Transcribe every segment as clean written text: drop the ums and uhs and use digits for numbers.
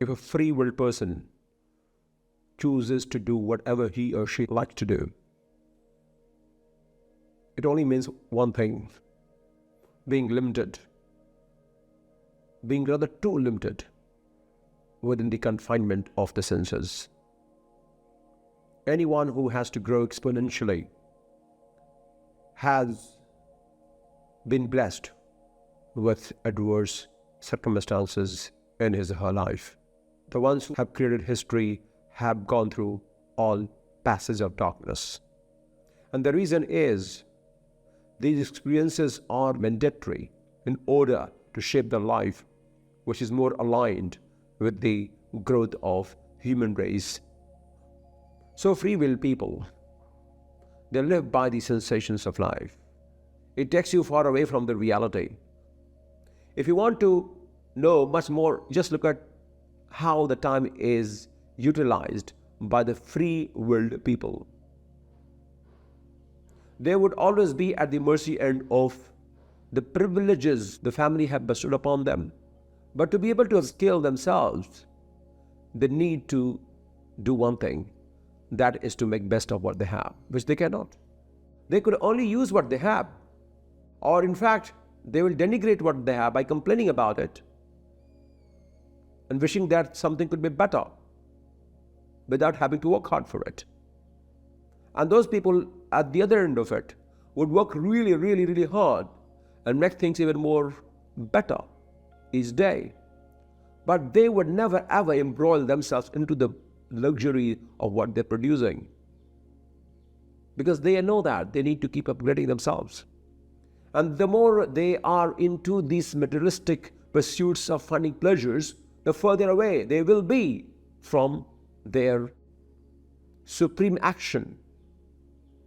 If a free will person chooses to do whatever he or she likes to do, it only means one thing: being limited, being rather too limited within the confinement of the senses. Anyone who has to grow exponentially has been blessed with adverse circumstances in his or her life. The ones who have created history have gone through all passages of darkness. And the reason is, these experiences are mandatory in order to shape the life which is more aligned with the growth of human race. So free will people, they live by the sensations of life. It takes you far away from the reality. If you want to know much more, just look at how the time is utilized by the free-willed people. They would always be at the mercy end of the privileges the family have bestowed upon them. But to be able to scale themselves, they need to do one thing, that is to make best of what they have, which they cannot. They could only use what they have, or in fact, they will denigrate what they have by complaining about it and wishing that something could be better without having to work hard for it. And those people at the other end of it would work really, really, really hard and make things even more better each day. But they would never ever embroil themselves into the luxury of what they're producing, because they know that they need to keep upgrading themselves. And the more they are into these materialistic pursuits of finding pleasures, the further away they will be from their supreme action,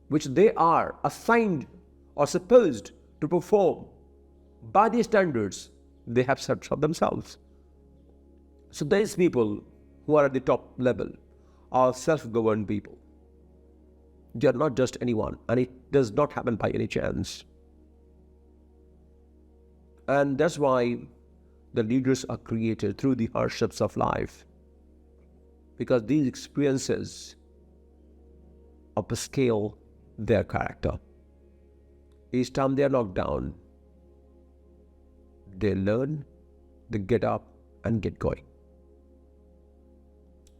which they are assigned or supposed to perform by the standards they have set for themselves. So these people who are at the top level are self-governed people. They are not just anyone, and it does not happen by any chance. And that's why the leaders are created through the hardships of life, because these experiences upscale their character. Each time they are knocked down, they learn, they get up and get going.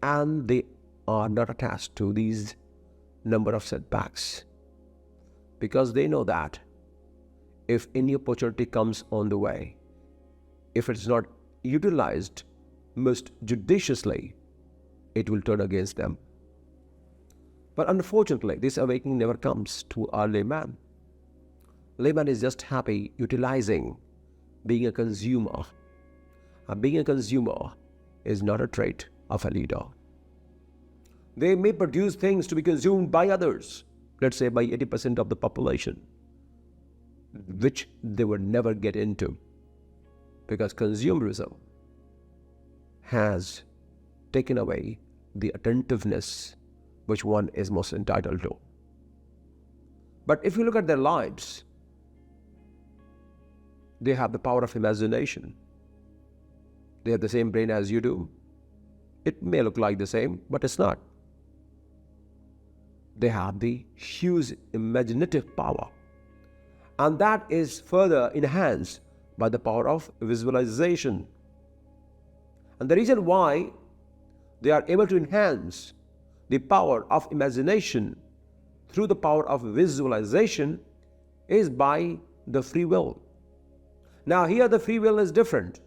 And they are not attached to these number of setbacks, because they know that if any opportunity comes on the way, if it's not utilized most judiciously, it will turn against them. But unfortunately, this awakening never comes to our layman. Layman is just happy utilizing being a consumer. And being a consumer is not a trait of a leader. They may produce things to be consumed by others, let's say by 80% of the population, which they would never get into, because consumerism has taken away the attentiveness which one is most entitled to. But if you look at their lives, they have the power of imagination. They have the same brain as you do. It may look like the same, but it's not. They have the huge imaginative power, and that is further enhanced by the power of visualization. And the reason why they are able to enhance the power of imagination through the power of visualization is by the free will. Now here the free will is different,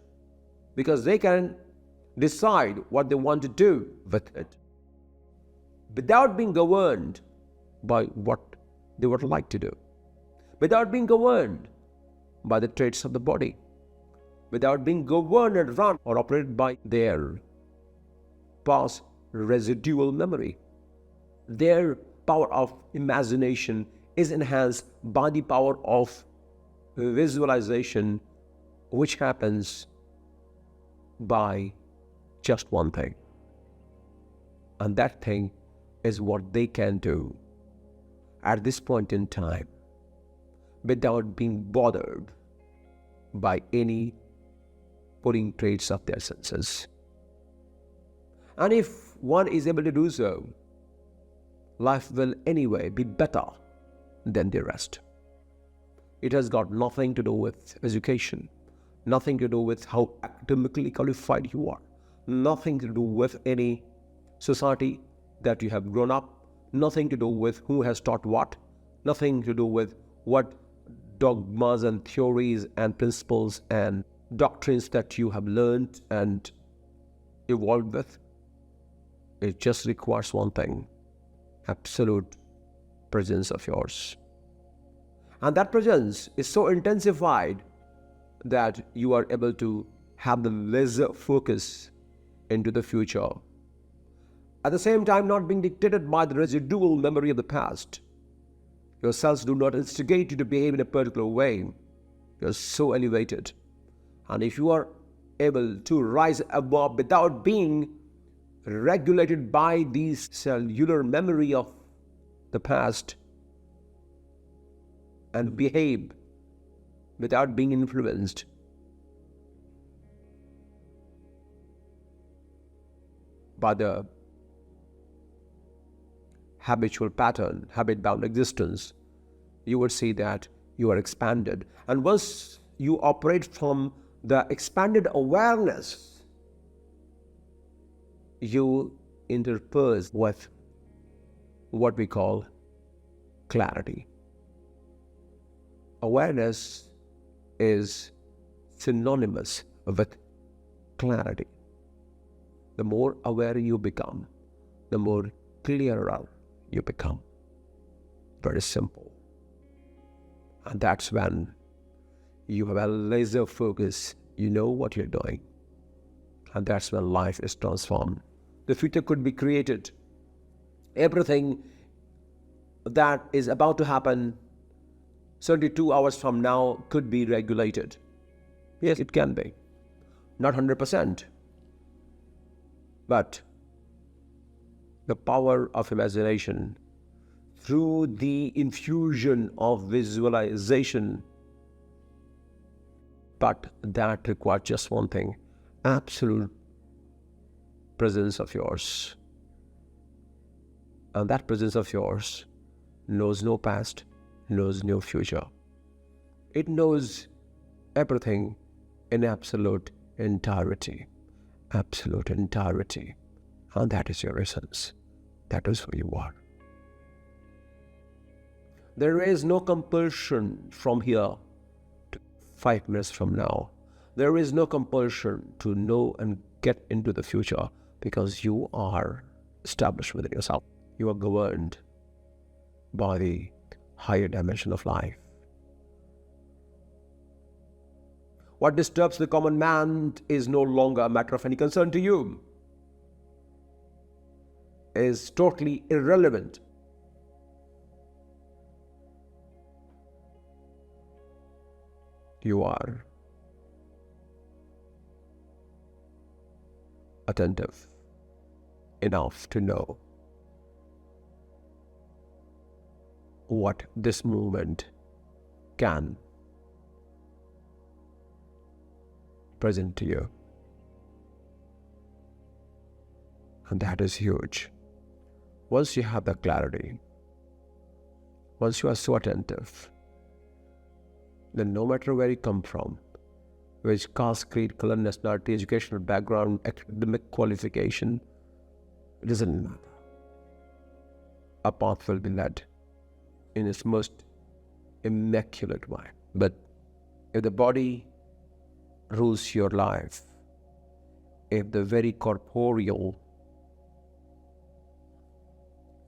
because they can decide what they want to do with it without being governed by what they would like to do, without being governed by the traits of the body, without being governed and run or operated by their past residual memory. Their power of imagination is enhanced by the power of visualization, which happens by just one thing. And that thing is what they can do at this point in time without being bothered by any pulling traits of their senses. And if one is able to do so, life will anyway be better than the rest. It has got nothing to do with education, nothing to do with how academically qualified you are, nothing to do with any society that you have grown up, nothing to do with who has taught what, nothing to do with what dogmas and theories and principles and doctrines that you have learned and evolved with. It just requires one thing: absolute presence of yours. And that presence is so intensified that you are able to have the laser focus into the future. At the same time, not being dictated by the residual memory of the past. Your cells do not instigate you to behave in a particular way. You're so elevated. And if you are able to rise above without being regulated by this cellular memory of the past, and behave without being influenced by the habitual pattern, habit-bound existence, you would see that you are expanded. And once you operate from the expanded awareness, you interpose with what we call clarity. Awareness is synonymous with clarity. The more aware you become, the more clearer you become. Very simple. And that's when you have a laser focus, you know what you're doing. And that's when life is transformed. The future could be created. Everything that is about to happen 72 hours from now could be regulated. Yes, it can be. Not 100%. But the power of imagination through the infusion of visualization, but that requires just one thing: absolute presence of yours. And that presence of yours knows no past, knows no future. It knows everything in absolute entirety. Absolute entirety. And that is your essence. That is who you are. There is no compulsion from here to 5 minutes from now. There is no compulsion to know and get into the future, because you are established within yourself. You are governed by the higher dimension of life. What disturbs the common man is no longer a matter of any concern to you. Is totally irrelevant. You are attentive enough to know what this movement can present to you. And that is huge. Once you have the clarity, once you are so attentive, then no matter where you come from, which caste, creed, color, nationality, educational background, academic qualification, it doesn't matter. A path will be led in its most immaculate way. But if the body rules your life, if the very corporeal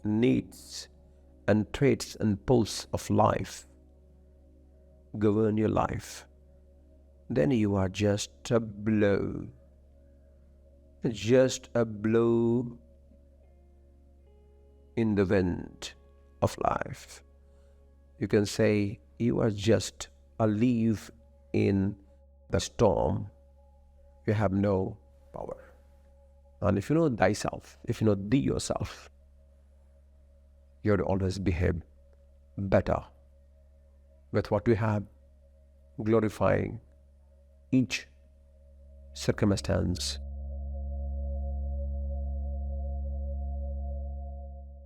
needs and traits and pulse of life govern your life, then you are just a blow. Just a blow in the wind of life. You can say you are just a leaf in the storm. You have no power. And if you know thyself, if you know thee yourself, you would always behave better with what you have, glorifying each circumstance